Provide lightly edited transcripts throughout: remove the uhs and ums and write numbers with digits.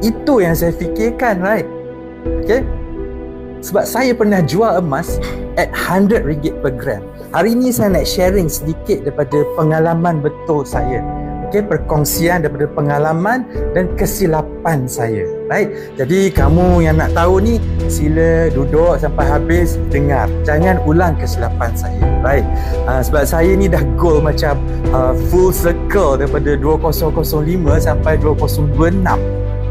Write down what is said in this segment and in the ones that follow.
Itu yang saya fikirkan, right? Okay? Sebab saya pernah jual emas at RM100 per gram. Hari ini saya nak sharing sedikit daripada pengalaman betul saya. Okay, perkongsian daripada pengalaman dan kesilapan saya, right? Jadi kamu yang nak tahu ni, sila duduk sampai habis dengar. Jangan ulang kesilapan saya, right? Sebab saya ni dah goal macam full circle daripada 2005 sampai 2026.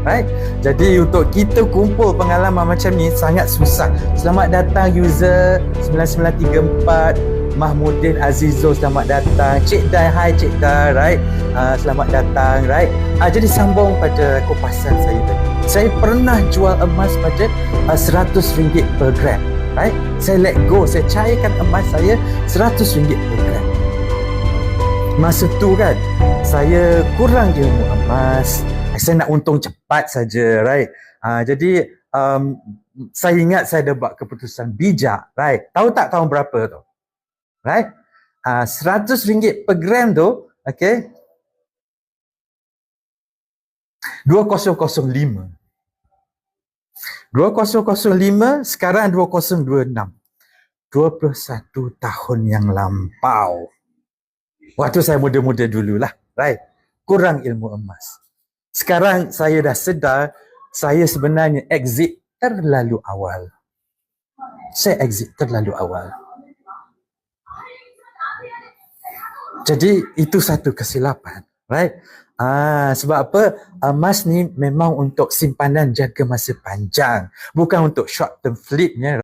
Right? Jadi untuk kita kumpul pengalaman macam ni sangat susah. Selamat datang user 9934 Mahmudin Azizul, selamat datang. Cik Dai, hi Cik Dai, right? Selamat datang, right? Jadi sambung pada kupasan saya tadi. Saya pernah jual emas pada RM100 per gram, right? Saya let go, saya cairkan emas saya RM100 per gram. Masa tu kan, saya kurang ilmu emas. Saya nak untung cepat saja, right? Jadi saya ingat saya dah buat keputusan bijak, right? Tahu tak tahun berapa tu? Right? RM100 per gram tu, okay? 2005. 2005, sekarang 2026. 21 tahun yang lampau. Waktu saya muda-muda dululah, right? Kurang ilmu emas. Sekarang saya dah sedar, saya sebenarnya exit terlalu awal. Saya exit terlalu awal. Jadi itu satu kesilapan, right? Sebab apa? Emas ni memang untuk simpanan jangka masa panjang, bukan untuk short term flipnya.